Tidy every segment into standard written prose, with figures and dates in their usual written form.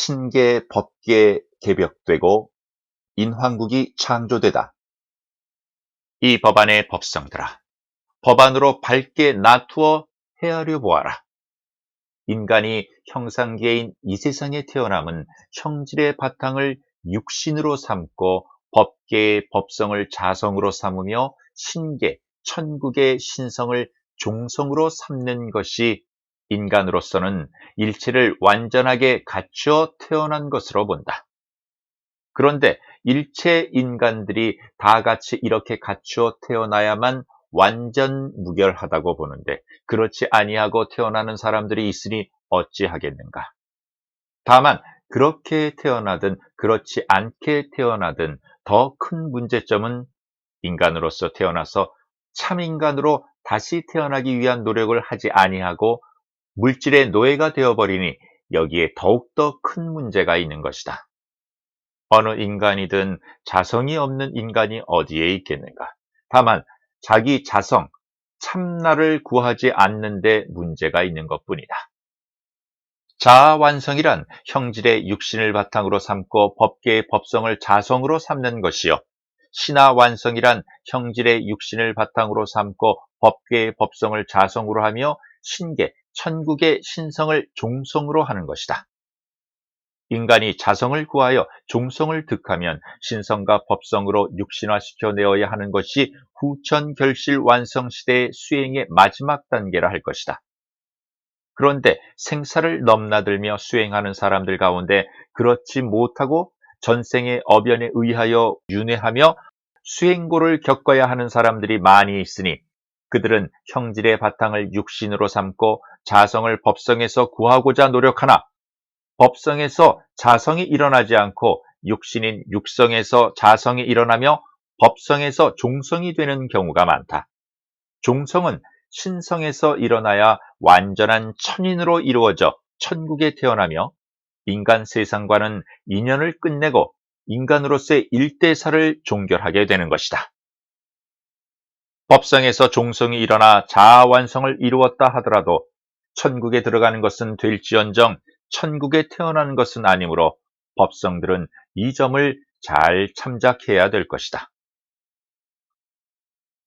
신계 법계 개벽되고 인황국이 창조되다. 이 법안의 법성들아, 법안으로 밝게 놔두어 헤아려 보아라. 인간이 형상계인 이 세상에 태어남은 형질의 바탕을 육신으로 삼고 법계의 법성을 자성으로 삼으며 신계, 천국의 신성을 종성으로 삼는 것이 인간으로서는 일체를 완전하게 갖추어 태어난 것으로 본다. 그런데 일체 인간들이 다 같이 이렇게 갖추어 태어나야만 완전 무결하다고 보는데, 그렇지 아니하고 태어나는 사람들이 있으니 어찌하겠는가. 다만 그렇게 태어나든 그렇지 않게 태어나든 더 큰 문제점은 인간으로서 태어나서 참인간으로 다시 태어나기 위한 노력을 하지 아니하고 물질의 노예가 되어버리니 여기에 더욱더 큰 문제가 있는 것이다. 어느 인간이든 자성이 없는 인간이 어디에 있겠는가. 다만 자기 자성, 참나를 구하지 않는 데 문제가 있는 것뿐이다. 자아완성이란 형질의 육신을 바탕으로 삼고 법계의 법성을 자성으로 삼는 것이요, 신화완성이란 형질의 육신을 바탕으로 삼고 법계의 법성을 자성으로 하며 신계, 천국의 신성을 종성으로 하는 것이다. 인간이 자성을 구하여 종성을 득하면 신성과 법성으로 육신화시켜 내어야 하는 것이 후천결실 완성시대의 수행의 마지막 단계라 할 것이다. 그런데 생사를 넘나들며 수행하는 사람들 가운데 그렇지 못하고 전생의 어변에 의하여 윤회하며 수행고를 겪어야 하는 사람들이 많이 있으니 그들은 형질의 바탕을 육신으로 삼고 자성을 법성에서 구하고자 노력하나 법성에서 자성이 일어나지 않고 육신인 육성에서 자성이 일어나며 법성에서 종성이 되는 경우가 많다. 종성은 신성에서 일어나야 완전한 천인으로 이루어져 천국에 태어나며 인간 세상과는 인연을 끝내고 인간으로서의 일대사를 종결하게 되는 것이다. 법성에서 종성이 일어나 자아완성을 이루었다 하더라도 천국에 들어가는 것은 될지언정 천국에 태어나는 것은 아니므로 법성들은 이 점을 잘 참작해야 될 것이다.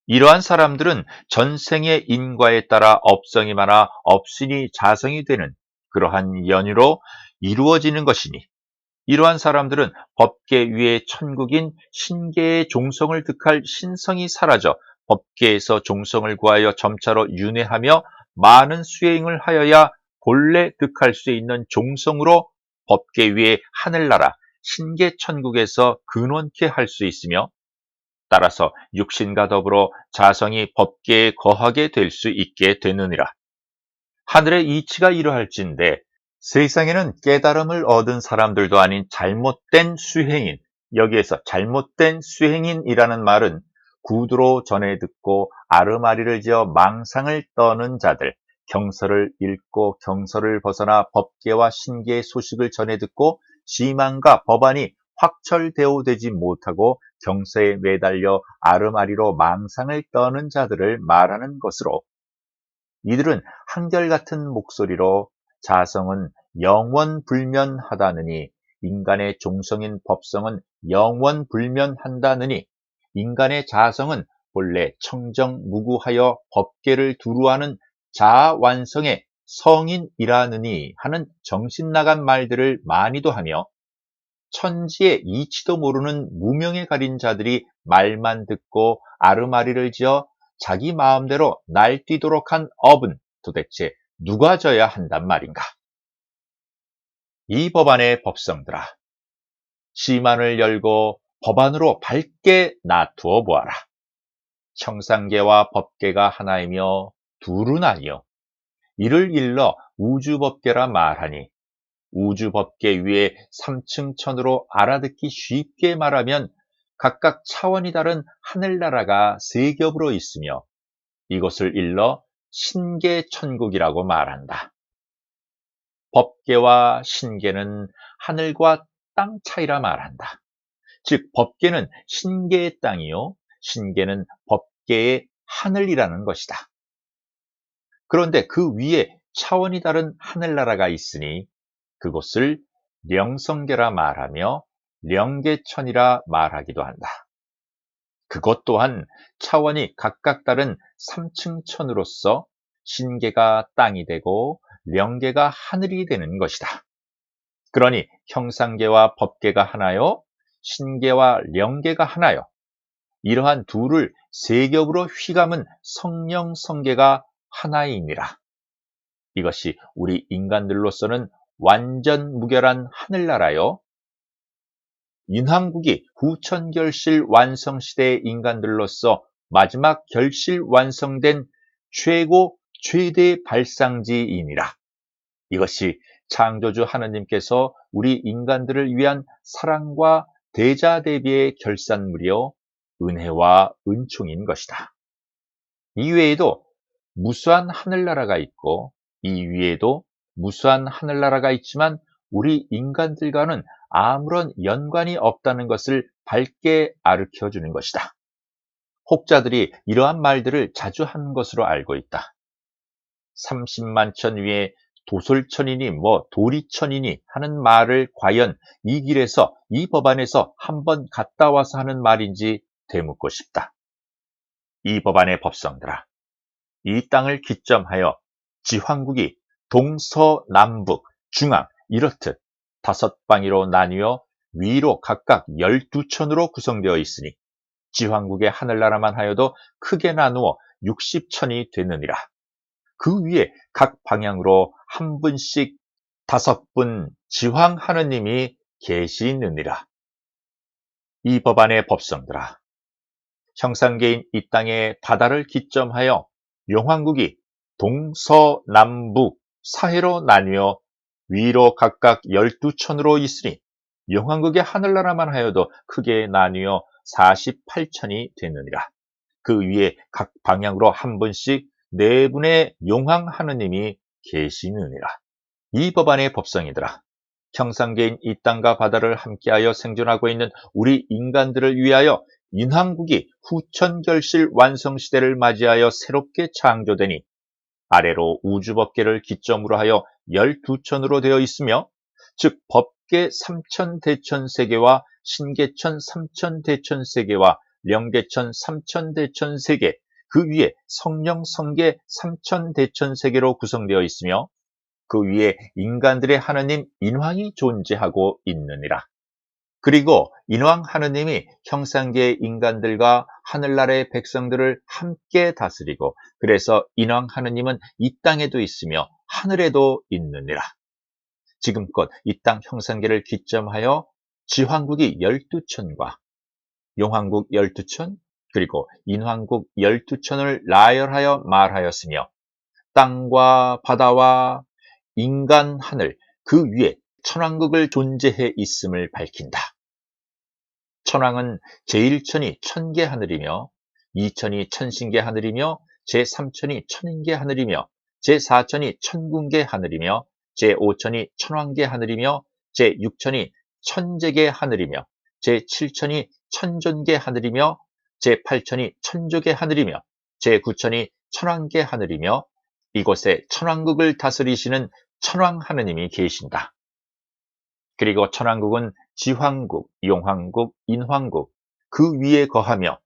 이러한 사람들은 전생의 인과에 따라 업성이 많아 업신이 자성이 되는 그러한 연유로 이루어지는 것이니, 이러한 사람들은 법계 위에 천국인 신계의 종성을 득할 신성이 사라져 법계에서 종성을 구하여 점차로 윤회하며 많은 수행을 하여야 본래 득할 수 있는 종성으로 법계 위에 하늘나라 신계 천국에서 근원케 할 수 있으며, 따라서 육신과 더불어 자성이 법계에 거하게 될 수 있게 되느니라. 하늘의 이치가 이러할진대 세상에는 깨달음을 얻은 사람들도 아닌 잘못된 수행인, 여기에서 잘못된 수행인이라는 말은 구두로 전해 듣고 아르마리를 지어 망상을 떠는 자들, 경서를 읽고 경서를 벗어나 법계와 신계의 소식을 전해 듣고 지망과 법안이 확철대오되지 못하고 경서에 매달려 아르마리로 망상을 떠는 자들을 말하는 것으로, 이들은 한결같은 목소리로 자성은 영원불면하다느니 인간의 종성인 법성은 영원불면한다느니 인간의 자성은 본래 청정무구하여 법계를 두루하는 자아완성의 성인이라느니 하는 정신나간 말들을 많이도 하며, 천지의 이치도 모르는 무명에 가린 자들이 말만 듣고 아르마리를 지어 자기 마음대로 날뛰도록 한 업은 도대체 누가 져야 한단 말인가. 이 법안의 법성들아, 시만을 열고 법안으로 밝게 놔두어 보아라. 형상계와 법계가 하나이며 둘은 아니요, 이를 일러 우주법계라 말하니, 우주법계 위에 3층 천으로 알아듣기 쉽게 말하면 각각 차원이 다른 하늘나라가 세 겹으로 있으며 이것을 일러 신계천국이라고 말한다. 법계와 신계는 하늘과 땅 차이라 말한다. 즉 법계는 신계의 땅이요, 신계는 법계의 하늘이라는 것이다. 그런데 그 위에 차원이 다른 하늘나라가 있으니 그곳을 령성계라 말하며 령계천이라 말하기도 한다. 그것 또한 차원이 각각 다른 3층 천으로서 신계가 땅이 되고 령계가 하늘이 되는 것이다. 그러니 형상계와 법계가 하나요, 신계와 령계가 하나요. 이러한 둘을 세 겹으로 휘감은 성령성계가 하나이니라. 이것이 우리 인간들로서는 완전 무결한 하늘나라요. 인왕국이 후천결실 완성시대의 인간들로서 마지막 결실 완성된 최고 최대 발상지이니라. 이것이 창조주 하느님께서 우리 인간들을 위한 사랑과 대자대비의 결산물이요 은혜와 은총인 것이다. 이외에도 무수한 하늘나라가 있고 이 위에도 무수한 하늘나라가 있지만 우리 인간들과는 아무런 연관이 없다는 것을 밝게 가르쳐 주는 것이다. 혹자들이 이러한 말들을 자주 하는 것으로 알고 있다. 30만 천 위에 도솔천이니 도리천이니 하는 말을 과연 이 길에서 이 법안에서 한번 갔다 와서 하는 말인지 되묻고 싶다. 이 법안의 법성들아, 이 땅을 기점하여 지황국이 동서남북 중앙 이렇듯 5방위로 나뉘어 위로 각각 12천으로 구성되어 있으니 지황국의 하늘나라만 하여도 크게 나누어 60천이 되느니라. 그 위에 각 방향으로 한 분씩 5분 지황 하느님이 계시느니라. 이 법안의 법성들아, 형상계인 이 땅의 바다를 기점하여 용왕국이 동서남북 사해로 나뉘어 위로 각각 12천으로 있으니 용왕국의 하늘나라만 하여도 크게 나뉘어 48천이 되느니라. 그 위에 각 방향으로 한 분씩 4분의 용왕 하느님이 계시느니라. 이 법안의 법성이더라. 형상계인 이 땅과 바다를 함께하여 생존하고 있는 우리 인간들을 위하여 인왕국이 후천결실 완성시대를 맞이하여 새롭게 창조되니 아래로 우주법계를 기점으로 하여 12천으로 되어 있으며 즉 법계 3천대천세계와 신계천 3천대천세계와 령계천 3천대천세계 그 위에 성령성계 3천대천세계로 구성되어 있으며 그 위에 인간들의 하느님 인왕이 존재하고 있느니라. 그리고 인왕 하느님이 형상계의 인간들과 하늘나라의 백성들을 함께 다스리고 그래서 인왕 하느님은 이 땅에도 있으며 하늘에도 있느니라. 지금껏 이 땅 형상계를 기점하여 지황국이 12천과 용왕국 12천 그리고 인왕국 12천을 나열하여 말하였으며 땅과 바다와 인간 하늘 그 위에 천왕국을 존재해 있음을 밝힌다. 천왕은 제1천이 천계 하늘이며 2천이 천신계 하늘이며 제3천이 천인계 하늘이며 제4천이 천궁계 하늘이며 제5천이 천왕계 하늘이며 제6천이 천재계 하늘이며 제7천이 천존계 하늘이며 제8천이 천조계 하늘이며 제9천이 천왕계 하늘이며 이곳에 천왕국을 다스리시는 천왕 하느님이 계신다. 그리고 천왕국은 지황국, 용황국, 인황국 그 위에 거하며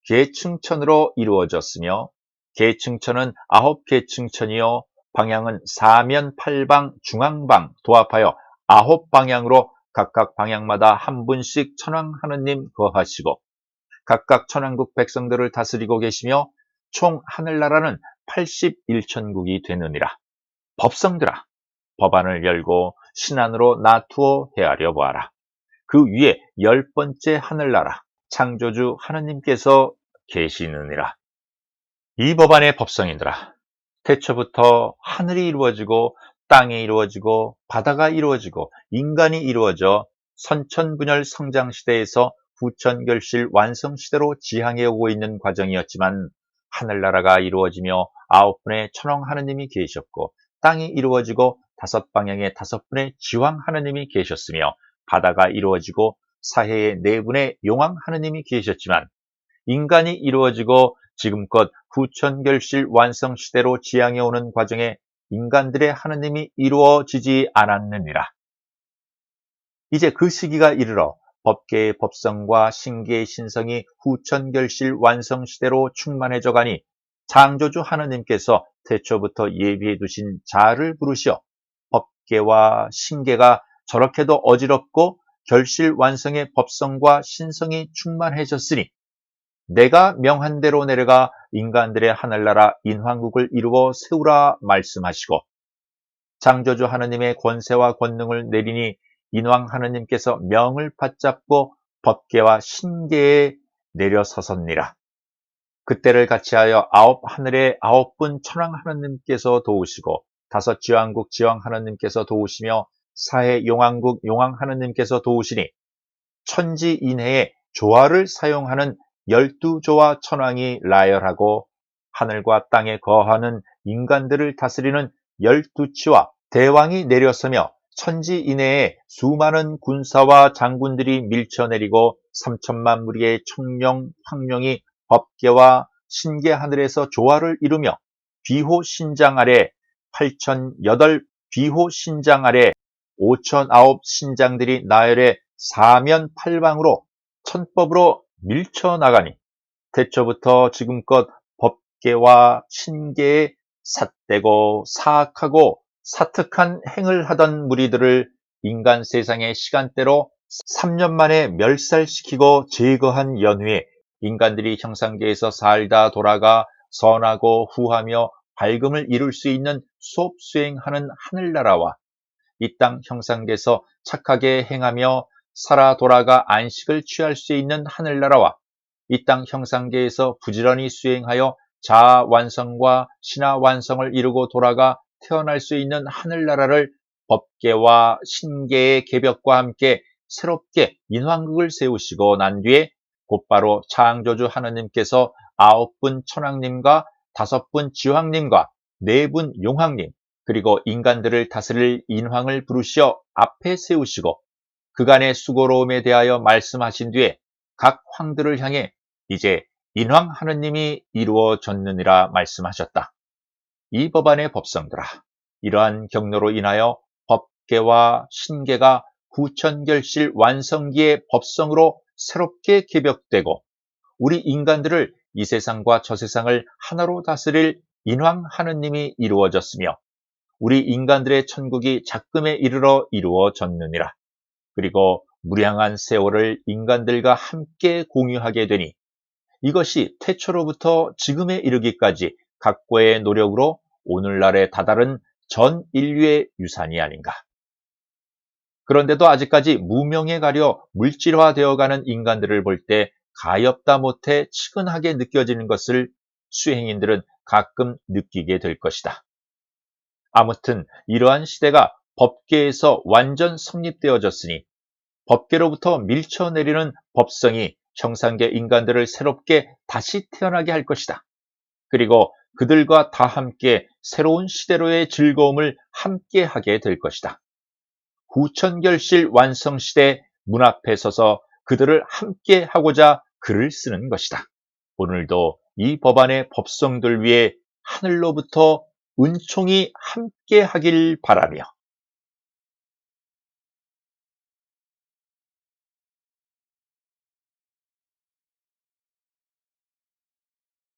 계층천으로 이루어졌으며 계층천은 9계층천이요 방향은 사면 8방 중앙방 도합하여 9방향으로 각각 방향마다 한 분씩 천왕 하느님 거하시고 각각 천왕국 백성들을 다스리고 계시며 총 하늘나라는 81천국이 되느니라. 법성들아, 법안을 열고 신안으로 나투어 헤아려 보아라. 그 위에 10번째 하늘나라 창조주 하느님께서 계시느니라. 이 법안의 법성이더라. 태초부터 하늘이 이루어지고 땅이 이루어지고 바다가 이루어지고 인간이 이루어져 선천분열 성장시대에서 후천결실 완성시대로 지향해 오고 있는 과정이었지만 하늘나라가 이루어지며 9분의 천왕 하느님이 계셨고 땅이 이루어지고 5방향의 5분의 지왕 하느님이 계셨으며 바다가 이루어지고 사해의 4분의 용왕 하느님이 계셨지만 인간이 이루어지고 지금껏 후천결실 완성시대로 지향해 오는 과정에 인간들의 하느님이 이루어지지 않았느니라. 이제 그 시기가 이르러 법계의 법성과 신계의 신성이 후천결실 완성시대로 충만해져 가니 창조주 하느님께서 태초부터 예비해 두신 자를 부르시어 법계와 신계가 저렇게도 어지럽고 결실 완성의 법성과 신성이 충만해졌으니 내가 명한 대로 내려가 인간들의 하늘나라 인왕국을 이루어 세우라 말씀하시고 창조주 하느님의 권세와 권능을 내리니 인왕 하느님께서 명을 받잡고 법계와 신계에 내려서섰니라. 그때를 같이하여 아홉 하늘의 아홉 분 천왕 하느님께서 도우시고 다섯 지왕국 지왕 하느님께서 도우시며 사해 용왕국 용왕 하느님께서 도우시니 천지 인해에 조화를 사용하는 12조와 천왕이 라열하고 하늘과 땅에 거하는 인간들을 다스리는 12치와 대왕이 내려서며 천지 이내에 수많은 군사와 장군들이 밀쳐내리고 3천만 무리의 청룡, 황룡이 법계와 신계 하늘에서 조화를 이루며 비호 신장 아래 8,008 비호 신장 아래 5,009 신장들이 나열해 사면 팔방으로 천법으로 밀쳐나가니 태초부터 지금껏 법계와 신계에 삿되고 사악하고 사특한 행을 하던 무리들을 인간 세상의 시간대로 3년 만에 멸살시키고 제거한 연후에 인간들이 형상계에서 살다 돌아가 선하고 후하며 밝음을 이룰 수 있는 수업 수행하는 하늘나라와 이 땅 형상계에서 착하게 행하며 살아 돌아가 안식을 취할 수 있는 하늘나라와 이 땅 형상계에서 부지런히 수행하여 자아 완성과 신화 완성을 이루고 돌아가 태어날 수 있는 하늘나라를 법계와 신계의 계벽과 함께 새롭게 인왕국을 세우시고 난 뒤에 곧바로 창조주 하느님께서 9분 천왕님과 5분 지왕님과 4분 용왕님 그리고 인간들을 다스릴 인왕을 부르시어 앞에 세우시고 그간의 수고로움에 대하여 말씀하신 뒤에 각 황들을 향해 이제 인왕 하느님이 이루어졌느니라 말씀하셨다. 이 법안의 법성들아, 이러한 경로로 인하여 법계와 신계가 후천결실 완성기의 법성으로 새롭게 개벽되고 우리 인간들을 이 세상과 저 세상을 하나로 다스릴 인왕 하느님이 이루어졌으며 우리 인간들의 천국이 작금에 이르러 이루어졌느니라. 그리고 무량한 세월을 인간들과 함께 공유하게 되니 이것이 태초로부터 지금에 이르기까지 각고의 노력으로 오늘날에 다다른 전 인류의 유산이 아닌가. 그런데도 아직까지 무명에 가려 물질화되어가는 인간들을 볼 때 가엾다 못해 치근하게 느껴지는 것을 수행인들은 가끔 느끼게 될 것이다. 아무튼 이러한 시대가 법계에서 완전 성립되어졌으니 법계로부터 밀쳐내리는 법성이 형상계 인간들을 새롭게 다시 태어나게 할 것이다. 그리고 그들과 다 함께 새로운 시대로의 즐거움을 함께 하게 될 것이다. 후천결실 완성시대 문 앞에 서서 그들을 함께 하고자 글을 쓰는 것이다. 오늘도 이 법안의 법성들 위에 하늘로부터 은총이 함께 하길 바라며